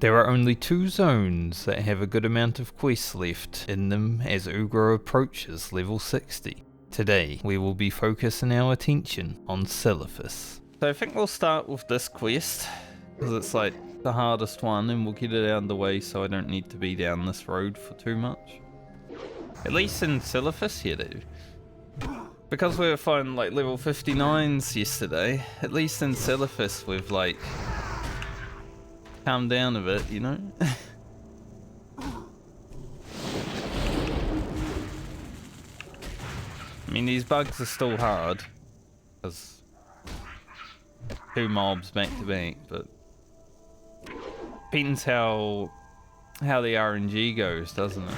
There are only 2 zones that have a good amount of quests left in them as Ugro approaches level 60. Today, we will be focusing our attention on Silithus. So I think we'll start with this quest, because it's like the hardest one, and we'll get it out of the way so I don't need to be down this road for too much. At least in Silithus you do. Because we were fighting like level 59s yesterday, at least in Silithus we've like calm down a bit, you know? I mean, these bugs are still hard, because 2 mobs back to back, but depends how the RNG goes, doesn't it?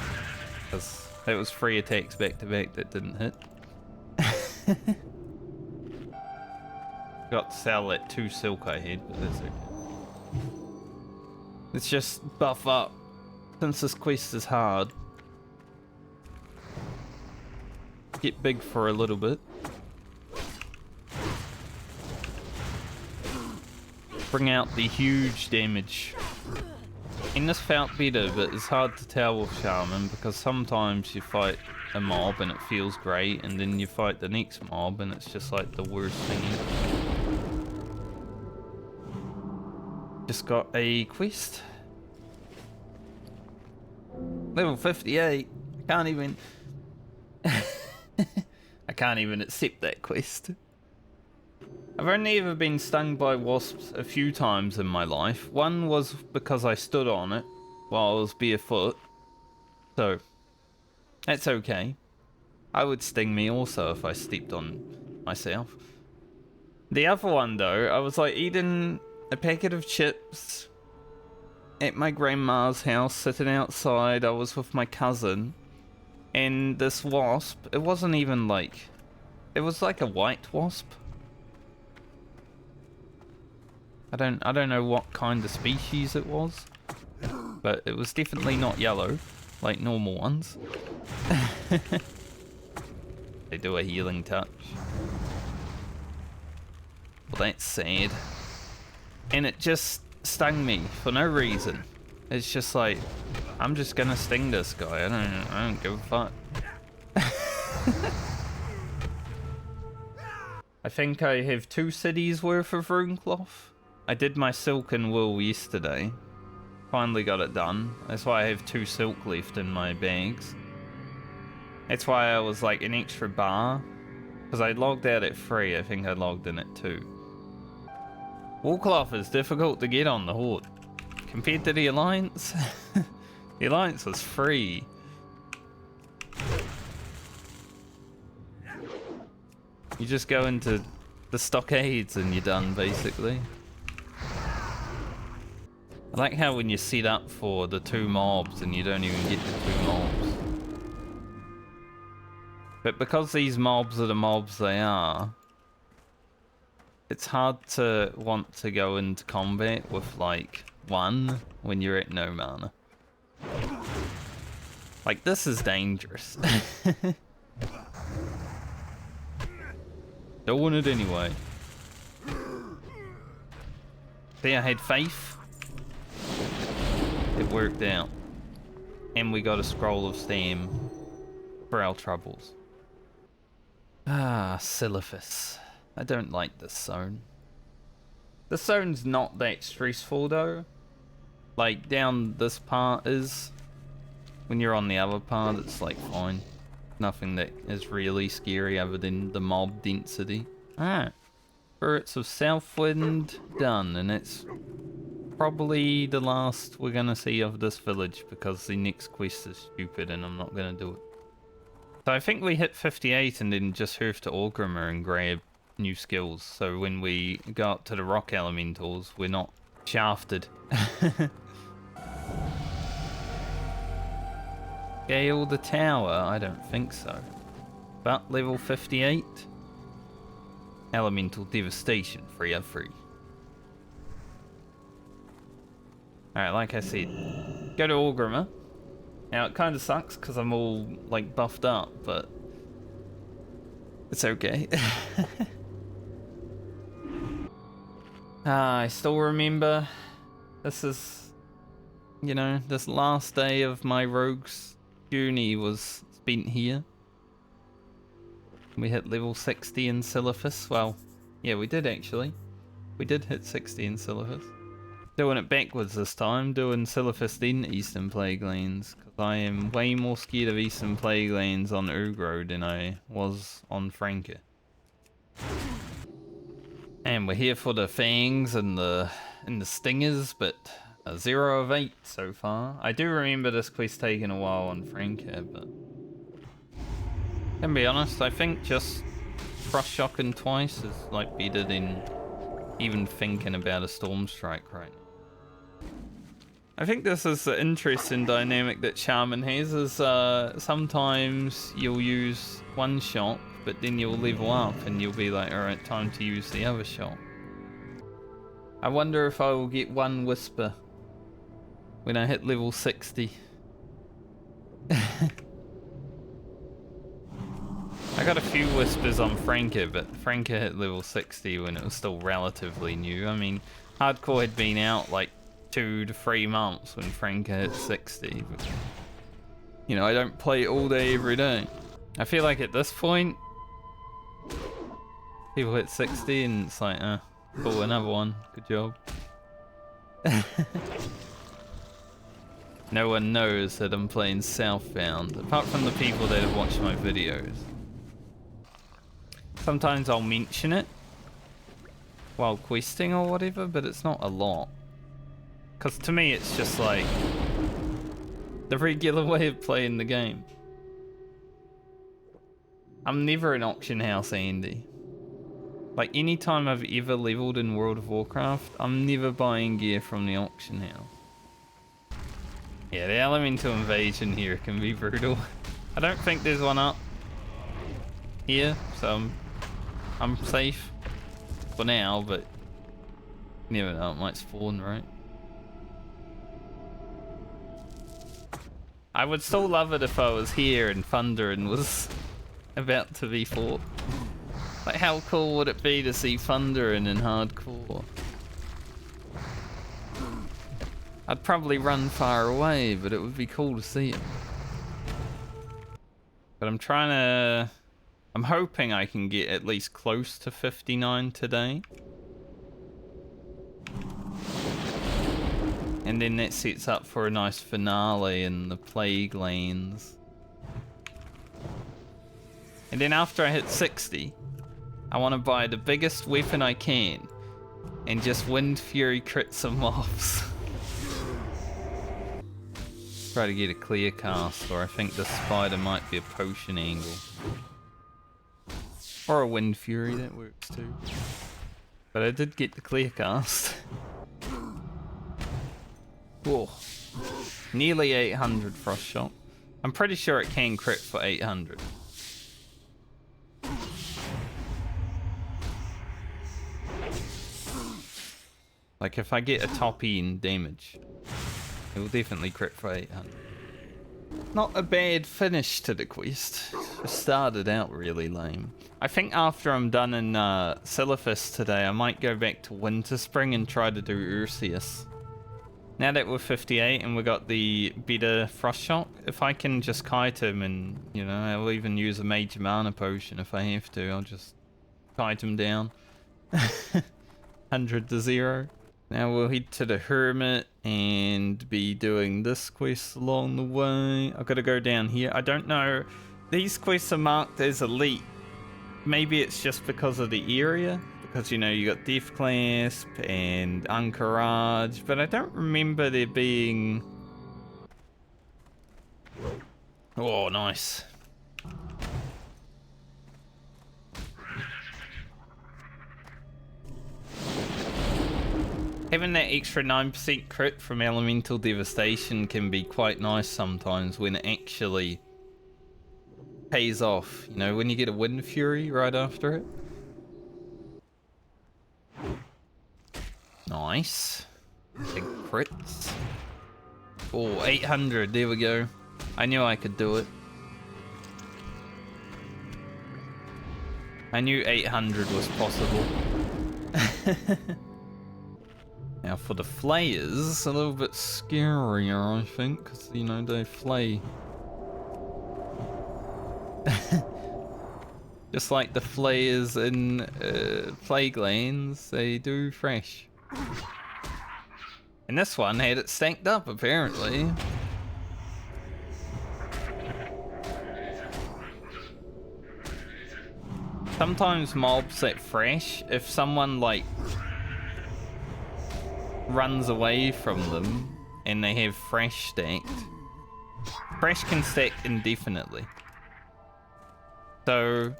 Because that was 3 attacks back to back that didn't hit. Got to sell that 2 silk I had, but that's okay. Let's just buff up, since this quest is hard. Get big for a little bit. Bring out the huge damage. And this felt better, but it's hard to tell with shaman, because sometimes you fight a mob and it feels great, and then you fight the next mob and it's just like the worst thing ever. Just got a quest. Level 58. I can't even... I can't even accept that quest. I've only ever been stung by wasps a few times in my life. One was because I stood on it while I was barefoot. So, that's okay. I would sting me also if I stepped on myself. The other one though, I was like eating a packet of chips at my grandma's house, sitting outside. I was with my cousin, and this wasp, it wasn't even like, it was like a white wasp. I don't know what kind of species it was, but it was definitely not yellow like normal ones. They do a healing touch. Well, that's sad. And it just stung me for no reason. It's just like, I'm just gonna sting this guy. I don't give a fuck. I think I have 2 cities worth of rune cloth. I did my silk and wool yesterday. Finally got it done. That's why I have 2 silk left in my bags. That's why I was like an extra bar. Because I logged out at 3, I think I logged in at 2. Wool cloth is difficult to get on the Horde. Compared to the Alliance, the Alliance was free. You just go into the stockades and you're done, basically. I like how when you set up for the 2 mobs and you don't even get the 2 mobs. But because these mobs are the mobs they are, it's hard to want to go into combat with like 1 when you're at no mana. Like, this is dangerous. Doing it anyway. See, I had faith. It worked out. And we got a scroll of Stam for our troubles. Ah, Silithus. I don't like this zone. This zone's not that stressful though. Like, down this part is. When you're on the other part, it's like fine. Nothing that is really scary other than the mob density. Alright. Spirits of Southwind done, and it's probably the last we're gonna see of this village, because the next quest is stupid and I'm not gonna do it. So I think we hit 58 and then just hurf to Ugro and grab new skills, so when we go up to the rock elementals we're not shafted. Scale the tower? I don't think so. But level 58. Elemental devastation, 3 of 3. Alright, like I said, go to Ugro. Now it kind of sucks because I'm all like buffed up, but it's okay. I still remember this is you know, this last day of my rogue's journey was spent here. We hit level 60 in Silithus. Well, yeah, we did actually. We did hit 60 in Silithus. Doing it backwards this time, doing Silithus then Eastern Plaguelands, because I am way more scared of Eastern Plaguelands on Ugro than I was on Franca. And we're here for the fangs and the stingers, but a 0 of 8 so far. I do remember this quest taking a while on Franca, but can be honest, I think just Frost Shocking twice is like better than even thinking about a Storm Strike right now. I think this is the interesting dynamic that Shaman has, is sometimes you'll use one shot, but then you'll level up and you'll be like, alright, time to use the other shot. I wonder if I will get one Whisper when I hit level 60. I got a few Whispers on Franca, but Franca hit level 60 when it was still relatively new. I mean, Hardcore had been out like 2 to 3 months when Franca hit 60, but you know, I don't play all day every day. I feel like at this point people hit 60 and it's like, cool, another one, good job. No one knows that I'm playing Southbound, apart from the people that have watched my videos. Sometimes I'll mention it while questing or whatever, but it's not a lot. Because to me, it's just like the regular way of playing the game. I'm never an auction house Andy. Like, anytime I've ever leveled in World of Warcraft, I'm never buying gear from the auction house. Yeah, the elemental invasion here can be brutal. I don't think there's one up here, so I'm safe for now, but you never know, it might spawn, right? I would still love it if I was here and Thundering was about to be fought. Like, how cool would it be to see Thundering in Hardcore? I'd probably run far away, but it would be cool to see it. But I'm hoping I can get at least close to 59 today. And then that sets up for a nice finale in the Plague Lanes. And then after I hit 60, I want to buy the biggest weapon I can and just Wind Fury crit some mobs. Try to get a clear cast, or I think the spider might be a potion angle. Or a Wind Fury, that works too. But I did get the clear cast. Whoa. Nearly 800 Frost Shock. I'm pretty sure it can crit for 800. Like, if I get a top end damage, it will definitely crit for 800. Not a bad finish to the quest. It started out really lame. I think after I'm done in Silithus today, I might go back to Winterspring and try to do Ursius. Now that we're 58 and we got the better Frost Shock, if I can just kite him and, you know, I'll even use a Major Mana Potion if I have to. I'll just kite him down. 100 to 0. Now we'll head to the Hermit and be doing this quest along the way. I've got to go down here. I don't know. These quests are marked as elite. Maybe it's just because of the area. Because, you know, you got Death Clasp and Anchorage. But I don't remember there being... Oh, nice. Having that extra 9% crit from Elemental Devastation can be quite nice sometimes when it actually pays off. You know, when you get a Wind Fury right after it. Nice. Big crits. Oh, 800. There we go. I knew I could do it. I knew 800 was possible. Now for the flayers, a little bit scarier, I think, because, you know, they flay. Just like the flayers in Plaguelands, they do fresh. And this one had it stacked up, apparently. Sometimes mobs that fresh, if someone like runs away from them and they have fresh stacked, fresh can stack indefinitely. So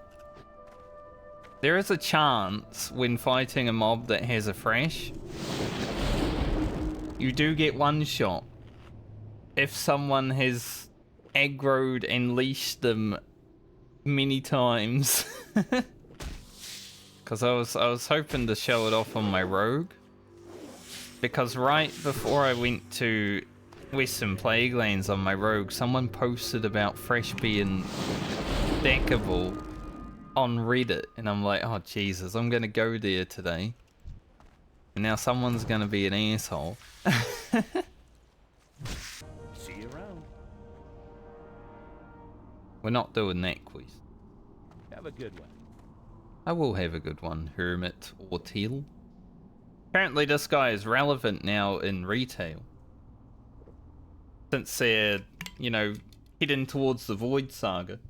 there is a chance when fighting a mob that has a fresh, you do get one shot if someone has aggroed and leashed them many times. Because I was hoping to show it off on my rogue, because right before I went to Western Plaguelands on my rogue, someone posted about fresh being stackable on Reddit, and I'm like, oh Jesus, I'm gonna go there today, and now someone's gonna be an asshole. See you around. We're not doing that quest. Have a good one. I will have a good one, Hermit or Teal. Apparently this guy is relevant now in retail, since they're, you know, heading towards the Void Saga.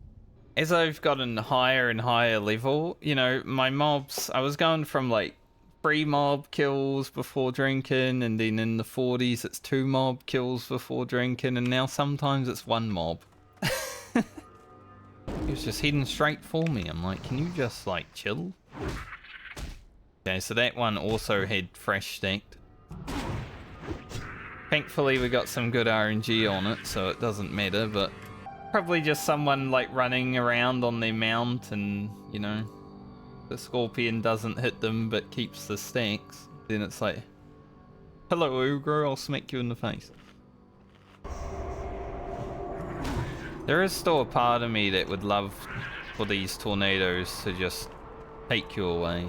As I've gotten higher and higher level, you know, my mobs, I was going from like 3 mob kills before drinking, and then in the 40s it's 2 mob kills before drinking, and now sometimes it's 1 mob. He was just heading straight for me. I'm like, can you just like chill? Okay, so that one also had fresh stacked. Thankfully we got some good RNG on it, so it doesn't matter, but probably just someone like running around on their mount, and, you know, the scorpion doesn't hit them but keeps the stacks. Then it's like, hello Ugro, I'll smack you in the face. There is still a part of me that would love for these tornadoes to just take you away.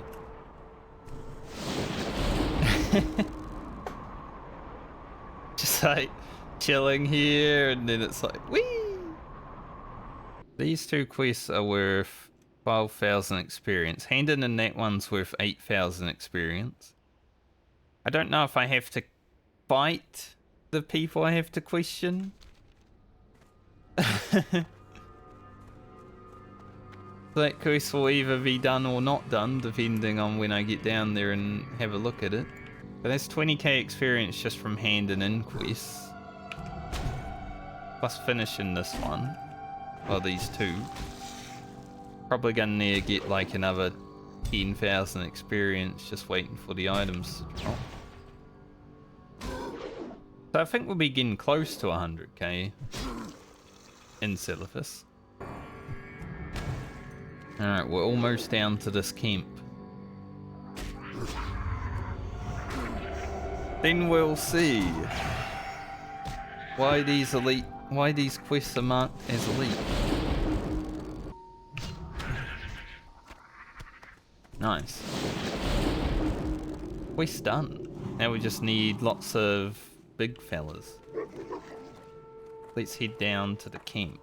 Just like chilling here, and then it's like, whee! These 2 quests are worth 12,000 experience. Handing in that one's worth 8,000 experience. I don't know if I have to fight the people I have to question. That quest will either be done or not done, depending on when I get down there and have a look at it. But that's 20k experience just from handing in quests. Plus finishing this one. Well, these 2. Probably gonna need to get like another 10,000 experience just waiting for the items to drop. So I think we'll be getting close to 100k in Silithus. Alright, we're almost down to this camp. Then we'll see why these quests are marked as elite. Nice. Quest done. Now we just need lots of big fellas. Let's head down to the camp.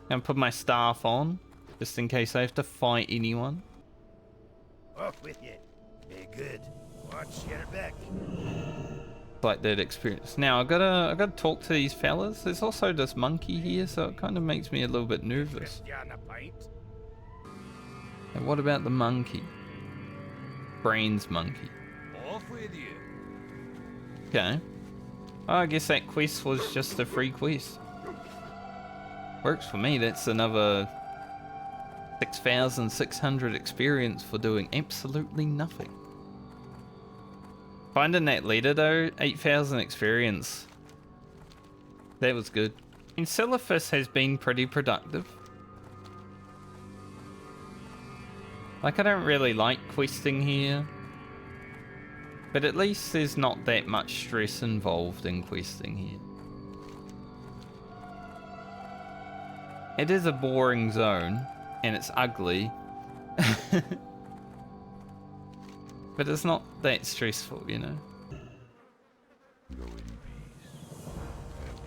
And put my staff on, just in case I have to fight anyone. Off with you. Hey, good. Watch your back. Like that experience. Now I gotta talk to these fellas. There's also this monkey here, so it kind of makes me a little bit nervous. And what about the monkey? Brains monkey. Off with you. Okay. Oh, I guess that quest was just a free quest. Works for me. That's another 6,600 experience for doing absolutely nothing. Finding that leader though, 8,000 experience. That was good. And Silithus has been pretty productive. Like, I don't really like questing here, but at least there's not that much stress involved in questing here. It is a boring zone, and it's ugly. But it's not that stressful, you know? Go in peace. Farewell.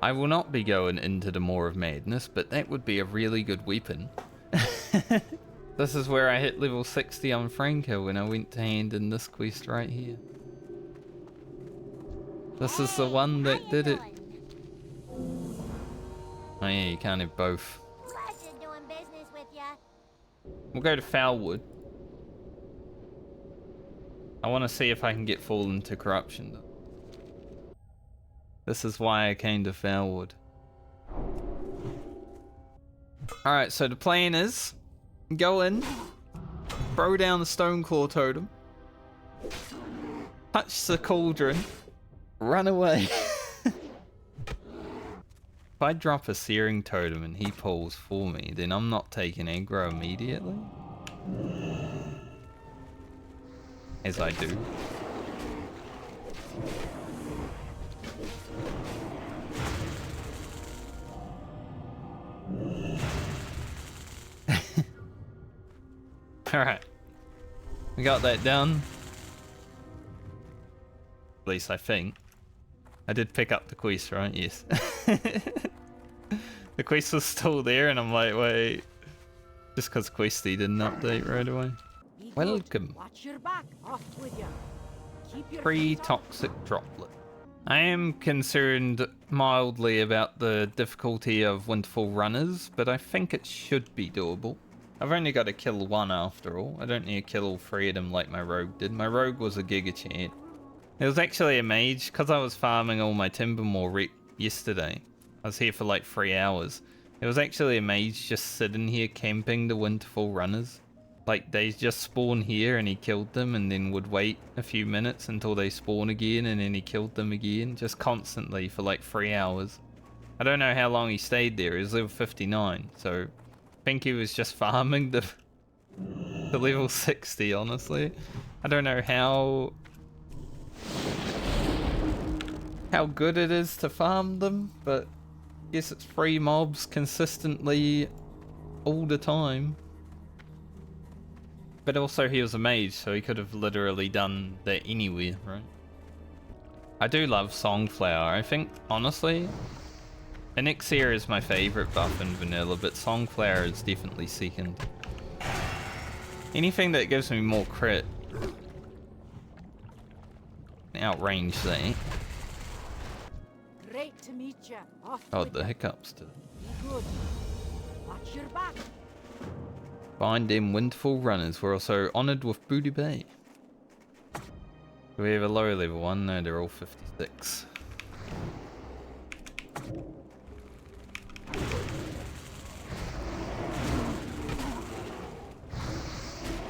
I will not be going into the Maw of Madness, but that would be a really good weapon. This is where I hit level 60 on Franco when I went to hand in this quest right here. This is the one that did it. Oh yeah, you can't have both. Pleasure doing business with ya. We'll go to Foulwood. I want to see if I can get Fallen to Corruption though. This is why I came to Foulwood. Alright, so the plan is go in, throw down the Stoneclaw totem, touch the cauldron, run away. If I drop a Searing Totem and he pulls for me, then I'm not taking aggro immediately. As I do. Alright. We got that done. At least I think. I did pick up the quest, right? Yes. The quest was still there and I'm like, wait. Just because Questy didn't update right away. Welcome. Watch your back. Off with ya. Keep your Free feet up. toxic droplet. I am concerned mildly about the difficulty of Winterfall runners, but I think it should be doable. I've only got to kill one after all. I don't need to kill all three of them like my rogue did. My rogue was a Giga Chad. It was actually a mage, because I was farming all my Timbermore yesterday. I was here for like 3 hours. It was actually a mage just sitting here camping the Winterfall runners. Like, they just spawn here and he killed them and then would wait a few minutes until they spawn again and then he killed them again. Just constantly for like 3 hours. I don't know how long he stayed there. He was level 59, so I think he was just farming the level 60, honestly. I don't know how good it is to farm them, but I guess it's 3 mobs consistently all the time. But also he was a mage, so he could have literally done that anywhere, right? I do love Songflower. I think, honestly, Elixir is my favorite buff in vanilla, but Songflower is definitely second. Anything that gives me more crit. Outrange that. Great to meet ya. Off Oh, with the ya. hiccups too. Be good. Watch your back. Find them Winterfall runners. We're also honoured with Booty Bay. Do we have a low level one? No, they're all 56.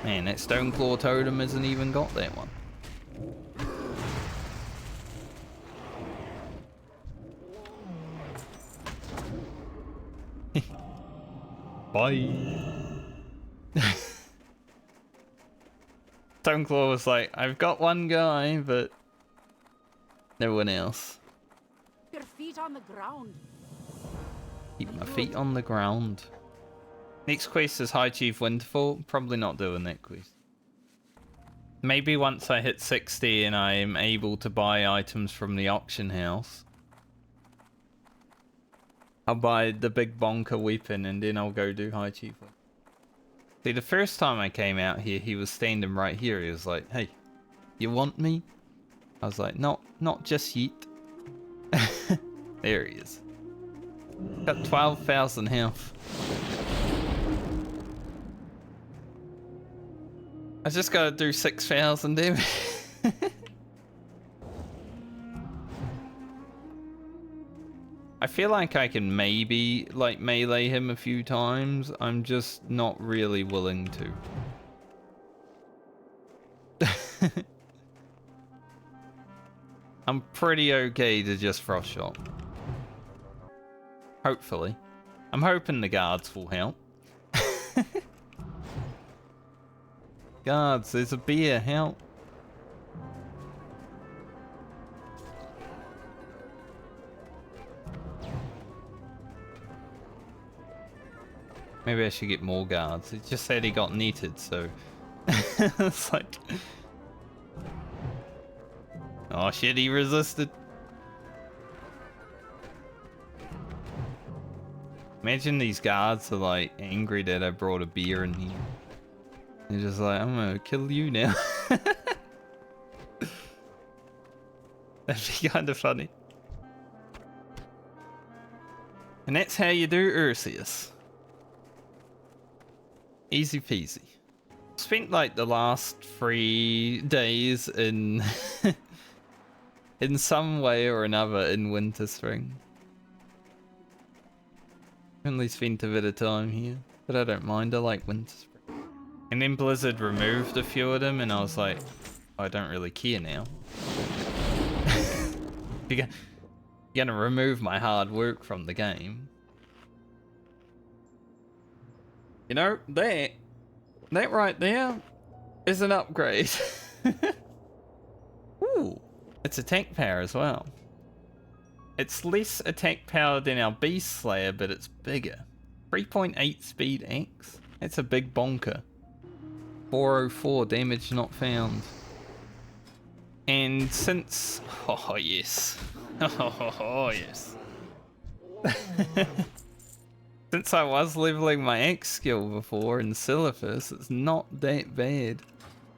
Man, that Stoneclaw totem hasn't even got that one. Bye. Stoneclaw was like, I've got one guy, but no one else. Your feet on the ground. Keep my feet on the ground. Next quest is High Chief Winterfall. Probably not doing that quest. Maybe once I hit 60 and I am able to buy items from the auction house, I'll buy the big bonker weapon and then I'll go do High Chief Winterfall. See, the first time I came out here, he was standing right here. He was like, hey, you want me? I was like, not just yet. There he is. Got 12,000 health. I just gotta do 6,000 damage. I feel like I can maybe like melee him a few times. I'm just not really willing to. I'm pretty okay to just frost shot. Hopefully. I'm hoping the guards will help. Guards, there's a bear, help. Maybe I should get more guards. It just said he got netted, so It's like... Oh shit, he resisted. Imagine these guards are like angry that I brought a beer in here. They're just like, I'm gonna kill you now. That'd be kind of funny. And that's how you do Ursius. Easy peasy. Spent like the last 3 days in in some way or another in Winter Spring. Only spent a bit of time here, but I don't mind. I like Winter Spring. And then Blizzard removed a few of them, and I was like, I don't really care now. You're gonna remove my hard work from the game. You know, that right there is an upgrade. Ooh, it's attack power as well. It's less attack power than our Beast Slayer, but it's bigger. 3.8 speed X. That's a big bonker. 404 damage not found. And since... Oh, yes. Oh, yes. Since I was leveling my X skill before in Silithus, it's not that bad.